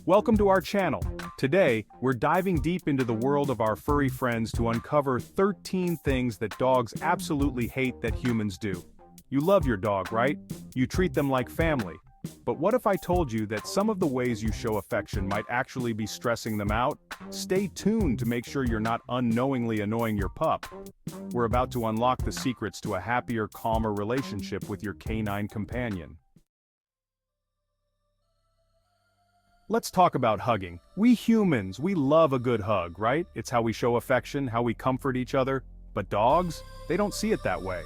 Welcome to our channel. Today, we're diving deep into the world of our furry friends to uncover 13 things that dogs absolutely hate that humans do. You love your dog, right? You treat them like family. But what if I told you that some of the ways you show affection might actually be stressing them out? Stay tuned to make sure you're not unknowingly annoying your pup. We're about to unlock the secrets to a happier, calmer relationship with your canine companion. Let's talk about hugging. We humans, we love a good hug, right? It's how we show affection, how we comfort each other. But dogs? They don't see it that way.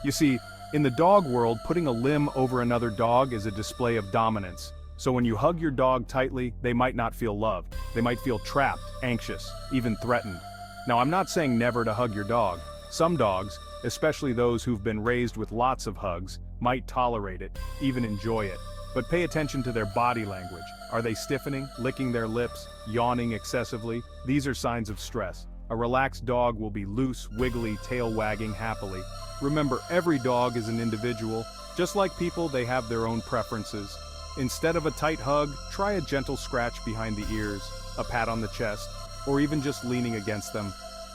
You see, in the dog world, putting a limb over another dog is a display of dominance. So when you hug your dog tightly, they might not feel loved. They might feel trapped, anxious, even threatened. Now, I'm not saying never to hug your dog. Some dogs, especially those who've been raised with lots of hugs, might tolerate it, even enjoy it. But pay attention to their body language. Are they stiffening, licking their lips, yawning excessively? These are signs of stress. A relaxed dog will be loose, wiggly, tail wagging happily. Remember, every dog is an individual. Just like people, they have their own preferences. Instead of a tight hug, try a gentle scratch behind the ears, a pat on the chest, or even just leaning against them.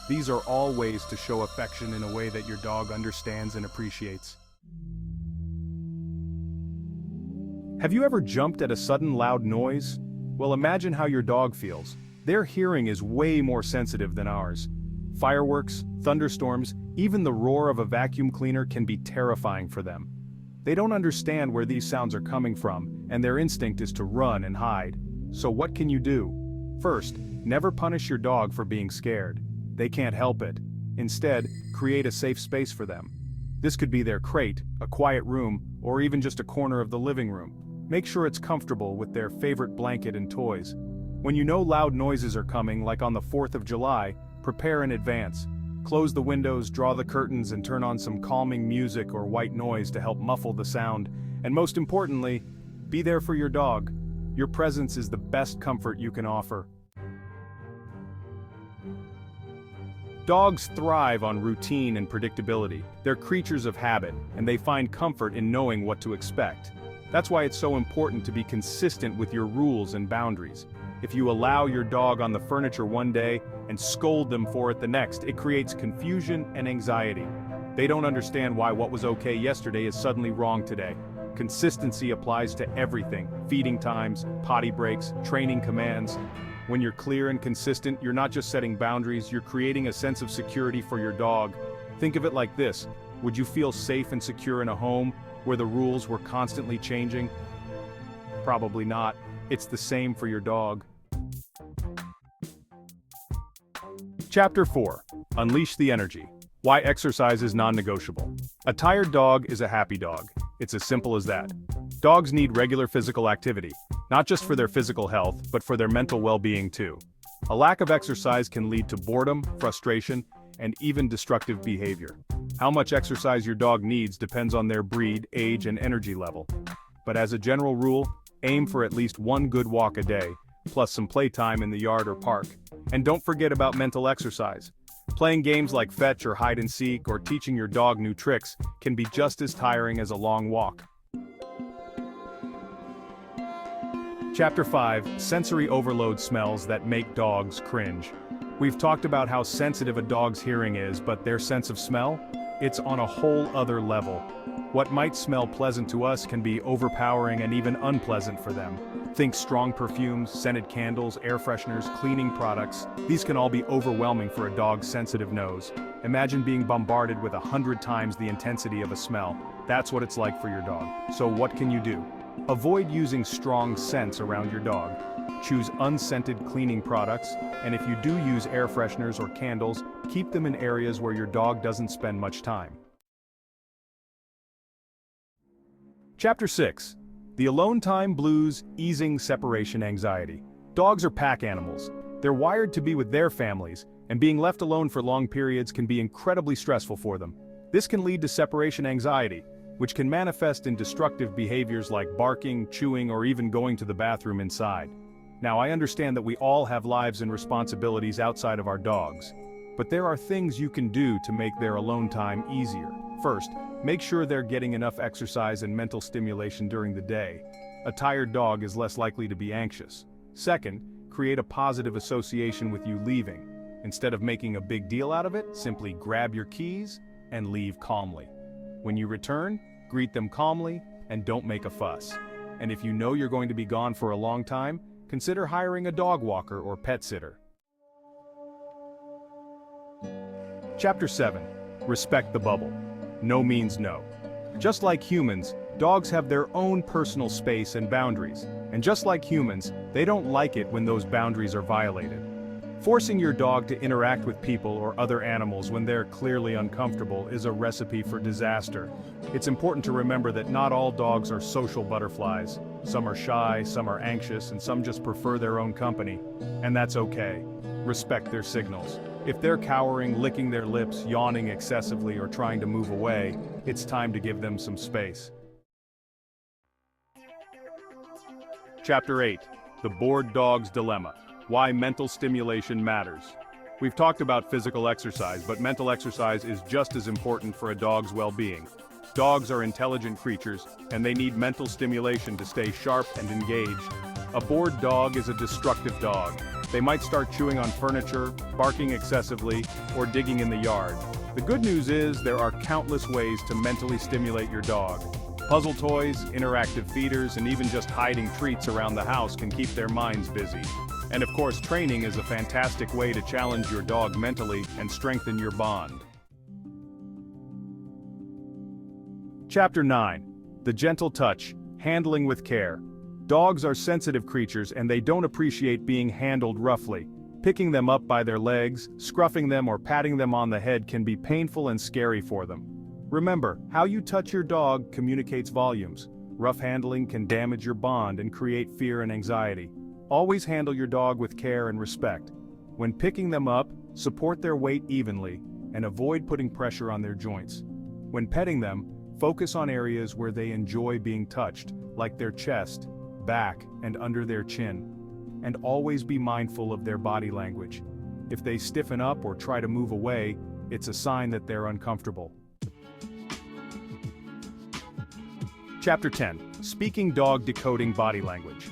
These are all ways to show affection in a way that your dog understands and appreciates. Have you ever jumped at a sudden loud noise? Well, imagine how your dog feels. Their hearing is way more sensitive than ours. Fireworks, thunderstorms, even the roar of a vacuum cleaner can be terrifying for them. They don't understand where these sounds are coming from, and their instinct is to run and hide. So what can you do? First, never punish your dog for being scared. They can't help it. Instead, create a safe space for them. This could be their crate, a quiet room, or even just a corner of the living room. Make sure it's comfortable with their favorite blanket and toys. When you know loud noises are coming, like on the 4th of July, prepare in advance. Close the windows, draw the curtains, and turn on some calming music or white noise to help muffle the sound. And most importantly, be there for your dog. Your presence is the best comfort you can offer. Dogs thrive on routine and predictability. They're creatures of habit, and they find comfort in knowing what to expect. That's why it's so important to be consistent with your rules and boundaries. If you allow your dog on the furniture one day and scold them for it the next, it creates confusion and anxiety. They don't understand why what was okay yesterday is suddenly wrong today. Consistency applies to everything: feeding times, potty breaks, training commands. When you're clear and consistent, you're not just setting boundaries, you're creating a sense of security for your dog. Think of it like this: would you feel safe and secure in a home where the rules were constantly changing? Probably not. It's the same for your dog. Chapter 4. Unleash the energy. Why exercise is non-negotiable. A tired dog is a happy dog. It's as simple as that. Dogs need regular physical activity, not just for their physical health, but for their mental well-being too. A lack of exercise can lead to boredom, frustration, and even destructive behavior. How much exercise your dog needs depends on their breed, age, and energy level. But as a general rule, aim for at least one good walk a day, plus some playtime in the yard or park. And don't forget about mental exercise. Playing games like fetch or hide and seek, or teaching your dog new tricks, can be just as tiring as a long walk. Chapter 5. Sensory overload smells that make dogs cringe. We've talked about how sensitive a dog's hearing is, but their sense of smell? It's on a whole other level. What might smell pleasant to us can be overpowering and even unpleasant for them. Think strong perfumes, scented candles, air fresheners, cleaning products. These can all be overwhelming for a dog's sensitive nose. Imagine being bombarded with 100 times the intensity of a smell. That's what it's like for your dog. So what can you do? Avoid using strong scents around your dog. Choose unscented cleaning products, and if you do use air fresheners or candles, keep them in areas where your dog doesn't spend much time. Chapter 6. The Alone Time Blues, Easing Separation Anxiety. Dogs are pack animals. They're wired to be with their families, and being left alone for long periods can be incredibly stressful for them. This can lead to separation anxiety, which can manifest in destructive behaviors like barking, chewing, or even going to the bathroom inside. Now, I understand that we all have lives and responsibilities outside of our dogs, but there are things you can do to make their alone time easier. First, make sure they're getting enough exercise and mental stimulation during the day. A tired dog is less likely to be anxious. Second, create a positive association with you leaving. Instead of making a big deal out of it, simply grab your keys and leave calmly. When you return, greet them calmly and don't make a fuss. And if you know you're going to be gone for a long time, consider hiring a dog walker or pet sitter. Chapter 7. Respect the bubble. No means no. Just like humans, dogs have their own personal space and boundaries. And just like humans, they don't like it when those boundaries are violated. Forcing your dog to interact with people or other animals when they're clearly uncomfortable is a recipe for disaster. It's important to remember that not all dogs are social butterflies. Some are shy, some are anxious, and some just prefer their own company. And that's okay. Respect their signals. If they're cowering, licking their lips, yawning excessively, or trying to move away, it's time to give them some space. Chapter 8. The Bored Dog's Dilemma. Why mental stimulation matters. We've talked about physical exercise, but mental exercise is just as important for a dog's well-being. Dogs are intelligent creatures, and they need mental stimulation to stay sharp and engaged. A bored dog is a destructive dog. They might start chewing on furniture, barking excessively, or digging in the yard. The good news is there are countless ways to mentally stimulate your dog. Puzzle toys, interactive feeders, and even just hiding treats around the house can keep their minds busy. And of course, training is a fantastic way to challenge your dog mentally and strengthen your bond. Chapter 9. The Gentle Touch, Handling with Care. Dogs are sensitive creatures and they don't appreciate being handled roughly. Picking them up by their legs, scruffing them or patting them on the head can be painful and scary for them. Remember, how you touch your dog communicates volumes. Rough handling can damage your bond and create fear and anxiety. Always handle your dog with care and respect. When picking them up, support their weight evenly and avoid putting pressure on their joints. When petting them, focus on areas where they enjoy being touched, like their chest, back, and under their chin. And always be mindful of their body language. If they stiffen up or try to move away, it's a sign that they're uncomfortable. Chapter 10. Speaking Dog Decoding Body Language.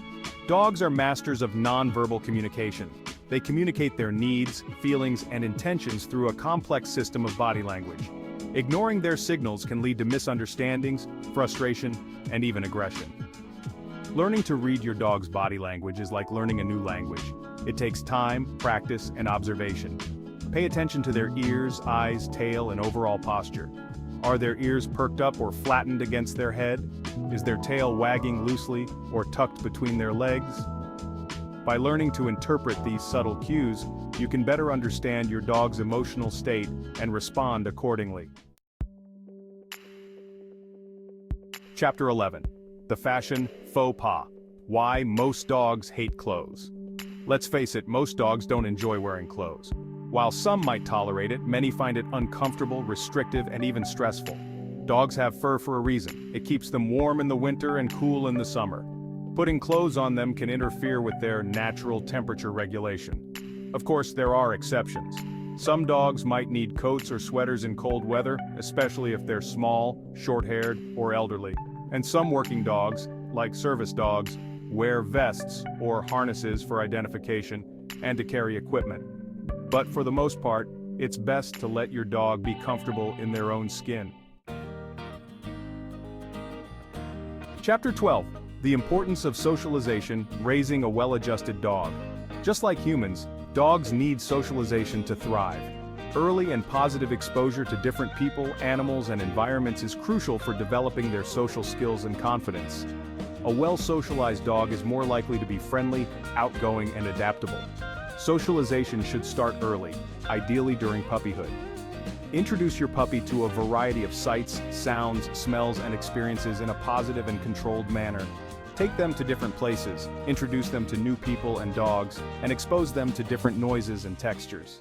Dogs are masters of non-verbal communication. They communicate their needs, feelings, and intentions through a complex system of body language. Ignoring their signals can lead to misunderstandings, frustration, and even aggression. Learning to read your dog's body language is like learning a new language. It takes time, practice, and observation. Pay attention to their ears, eyes, tail, and overall posture. Are their ears perked up or flattened against their head? Is their tail wagging loosely or tucked between their legs? By learning to interpret these subtle cues, you can better understand your dog's emotional state and respond accordingly. Chapter 11. The Fashion Faux Pas. Why most dogs hate clothes. Let's face it, most dogs don't enjoy wearing clothes. While some might tolerate it, many find it uncomfortable, restrictive, and even stressful. Dogs have fur for a reason. It keeps them warm in the winter and cool in the summer. Putting clothes on them can interfere with their natural temperature regulation. Of course, there are exceptions. Some dogs might need coats or sweaters in cold weather, especially if they're small, short-haired, or elderly. And some working dogs, like service dogs, wear vests or harnesses for identification and to carry equipment. But for the most part, it's best to let your dog be comfortable in their own skin. Chapter 12. The Importance of Socialization, Raising a Well-Adjusted Dog. Just like humans, dogs need socialization to thrive. Early and positive exposure to different people, animals, and environments is crucial for developing their social skills and confidence. A well-socialized dog is more likely to be friendly, outgoing, and adaptable. Socialization should start early, ideally during puppyhood. Introduce your puppy to a variety of sights, sounds, smells, and experiences in a positive and controlled manner. Take them to different places, introduce them to new people and dogs, and expose them to different noises and textures.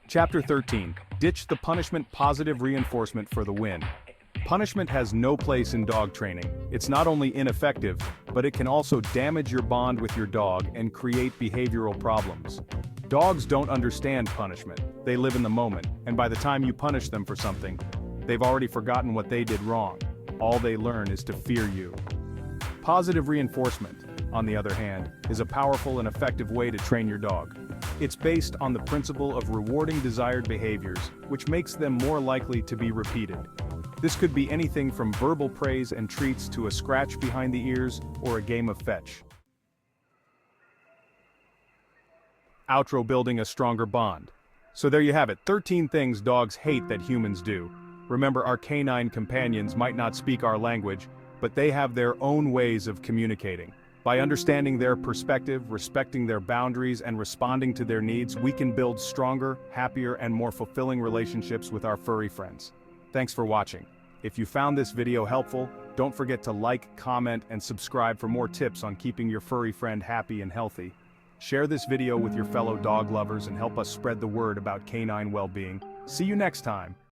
Chapter 13. Ditch the punishment, positive reinforcement for the win. Punishment has no place in dog training. It's not only ineffective, but it can also damage your bond with your dog and create behavioral problems. Dogs don't understand punishment. They live in the moment, and by the time you punish them for something, they've already forgotten what they did wrong. All they learn is to fear you. Positive reinforcement, on the other hand, is a powerful and effective way to train your dog. It's based on the principle of rewarding desired behaviors, which makes them more likely to be repeated. This could be anything from verbal praise and treats to a scratch behind the ears or a game of fetch. Outro: building a stronger bond. So there you have it, 13 things dogs hate that humans do. Remember, our canine companions might not speak our language, but they have their own ways of communicating. By understanding their perspective, respecting their boundaries, and responding to their needs, we can build stronger, happier, and more fulfilling relationships with our furry friends. Thanks for watching. If you found this video helpful, don't forget to like, comment, and subscribe for more tips on keeping your furry friend happy and healthy. Share this video with your fellow dog lovers and help us spread the word about canine well-being. See you next time.